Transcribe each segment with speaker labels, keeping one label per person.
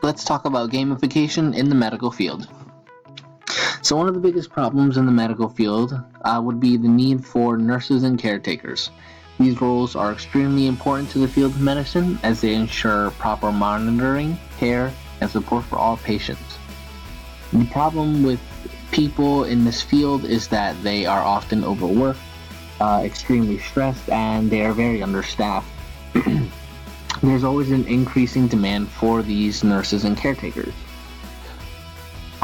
Speaker 1: let's talk about gamification in the medical field. So one of the biggest problems in the medical field would be the need for nurses and caretakers. These roles are extremely important to the field of medicine as they ensure proper monitoring, care, and support for all patients. The problem with people in this field is that they are often overworked, extremely stressed, and they are very understaffed. There's always an increasing demand for these nurses and caretakers.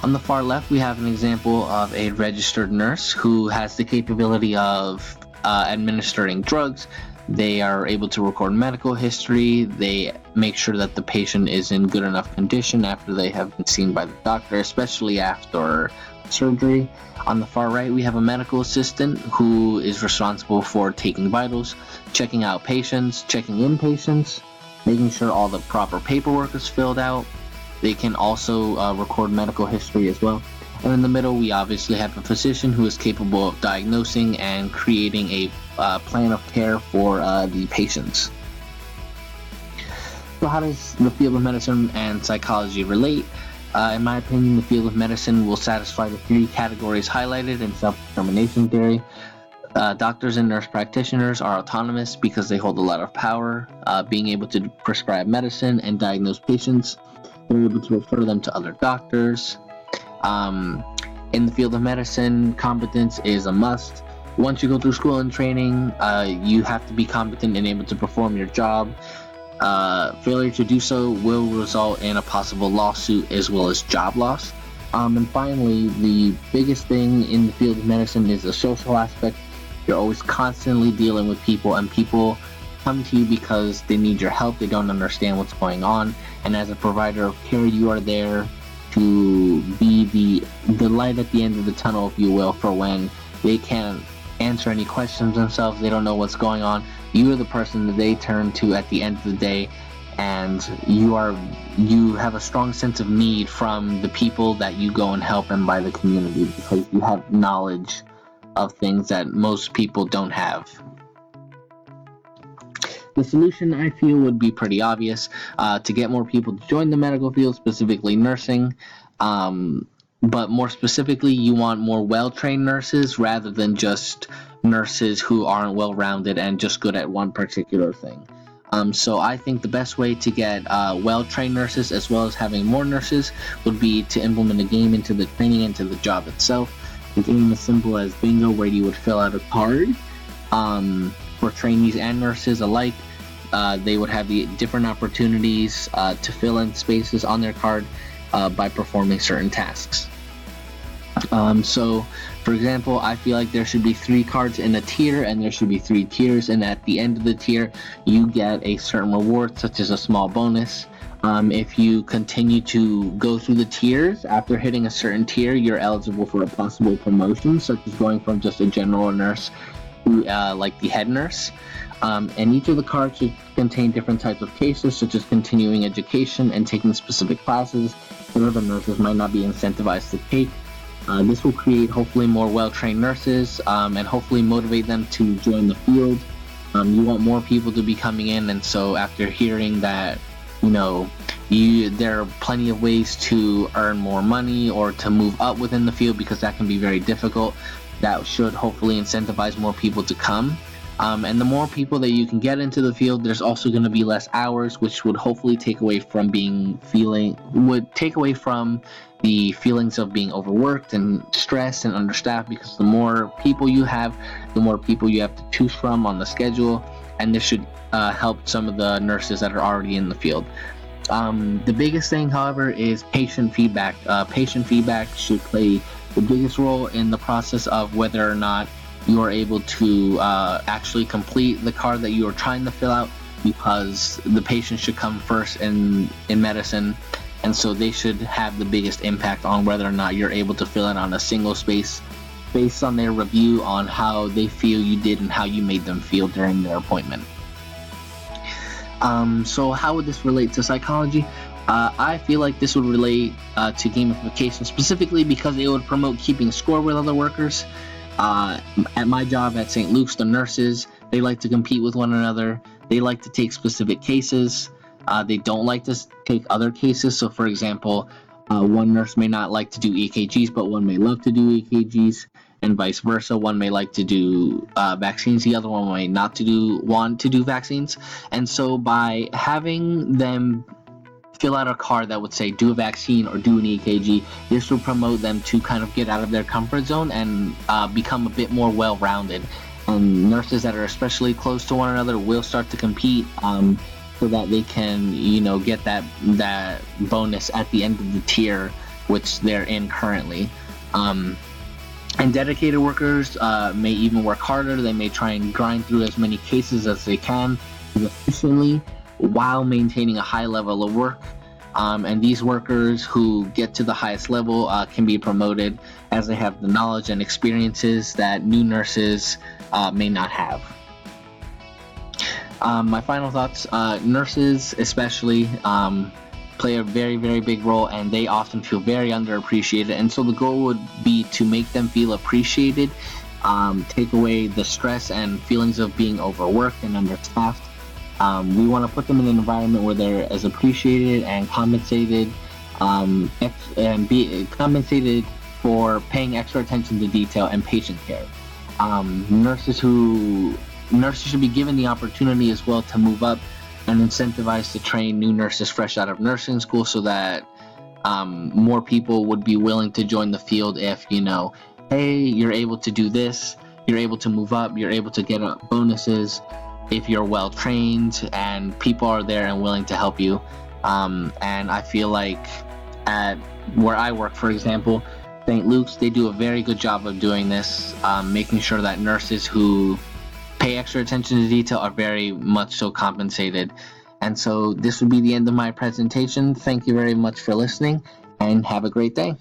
Speaker 1: On the far left, we have an example of a registered nurse who has the capability of administering drugs. They are able to record medical history. They make sure that the patient is in good enough condition after they have been seen by the doctor, especially after surgery. On the far right, we have a medical assistant who is responsible for taking vitals, checking out patients, checking in patients, making sure all the proper paperwork is filled out. They can also record medical history as well. And in the middle, we obviously have a physician who is capable of diagnosing and creating a plan of care for the patients. So how does the field of medicine and psychology relate? In my opinion, the field of medicine will satisfy the three categories highlighted in self-determination theory. Doctors and nurse practitioners are autonomous because they hold a lot of power, being able to prescribe medicine and diagnose patients. They're able to refer them to other doctors. In the field of medicine, competence is a must. Once you go through school and training, you have to be competent and able to perform your job. Failure to do so will result in a possible lawsuit as well as job loss. And finally, the biggest thing in the field of medicine is the social aspect. You're always constantly dealing with people, and people come to you because they need your help. They don't understand what's going on, and as a provider of care, you are there to be the light at the end of the tunnel, if you will, for when they can't answer any questions themselves, they don't know what's going on. You are the person that they turn to at the end of the day, and you have a strong sense of need from the people that you go and help, and by the community, because you have knowledge of things that most people don't have. The solution, I feel, would be pretty obvious, to get more people to join the medical field, specifically nursing. But more specifically, you want more well-trained nurses rather than just nurses who aren't well-rounded and just good at one particular thing. So I think the best way to get well-trained nurses, as well as having more nurses, would be to implement a game into the training, into the job itself. A game as simple as bingo, where you would fill out a card for trainees and nurses alike. They would have the different opportunities to fill in spaces on their card by performing certain tasks. So, for example, I feel like there should be 3 cards in a tier, and there should be 3 tiers, and at the end of the tier, you get a certain reward, such as a small bonus. If you continue to go through the tiers, after hitting a certain tier, you're eligible for a possible promotion, such as going from just a general nurse to like the head nurse. And each of the cards should contain different types of cases, such as continuing education and taking specific classes that other nurses might not be incentivized to take. This will create hopefully more well-trained nurses and hopefully motivate them to join the field. You want more people to be coming in, and so after hearing that, there are plenty of ways to earn more money or to move up within the field, because that can be very difficult. That should hopefully incentivize more people to come. And the more people that you can get into the field, there's also going to be less hours, which would hopefully take away from the feelings of being overworked and stressed and understaffed, because the more people you have, the more people you have to choose from on the schedule, and this should help some of the nurses that are already in the field. The biggest thing, however, is patient feedback. Patient feedback should play the biggest role in the process of whether or not you are able to actually complete the card that you are trying to fill out, because the patient should come first in medicine, and so they should have the biggest impact on whether or not you're able to fill it on a single space based on their review on how they feel you did and how you made them feel during their appointment. So how would this relate to psychology? I feel like this would relate to gamification, specifically because it would promote keeping score with other workers. At my job at St. Luke's, the nurses, they like to compete with one another. They like to take specific cases. They don't like to take other cases. So, for example, one nurse may not like to do EKGs, but one may love to do EKGs, and vice versa. One may like to do vaccines, the other one may not want to do vaccines. And so, by having them fill out a card that would say do a vaccine or do an EKG, this will promote them to kind of get out of their comfort zone and become a bit more well-rounded. And nurses that are especially close to one another will start to compete so that they can, get that bonus at the end of the tier which they're in currently. And dedicated workers may even work harder. They may try and grind through as many cases as they can efficiently while maintaining a high level of work. And these workers who get to the highest level can be promoted as they have the knowledge and experiences that new nurses may not have. My final thoughts, nurses especially play a very, very big role, and they often feel very underappreciated. And so the goal would be to make them feel appreciated, take away the stress and feelings of being overworked and understaffed. We want to put them in an environment where they're as appreciated and compensated, and be compensated for paying extra attention to detail and patient care. Nurses should be given the opportunity as well to move up and incentivized to train new nurses fresh out of nursing school, so that more people would be willing to join the field if, hey, you're able to do this, you're able to move up, you're able to get bonuses if you're well trained and people are there and willing to help you. And I feel like at where I work, for example, St. Luke's, they do a very good job of doing this, making sure that nurses who pay extra attention to detail are very much so compensated. And so this would be the end of my presentation. Thank you very much for listening, and have a great day.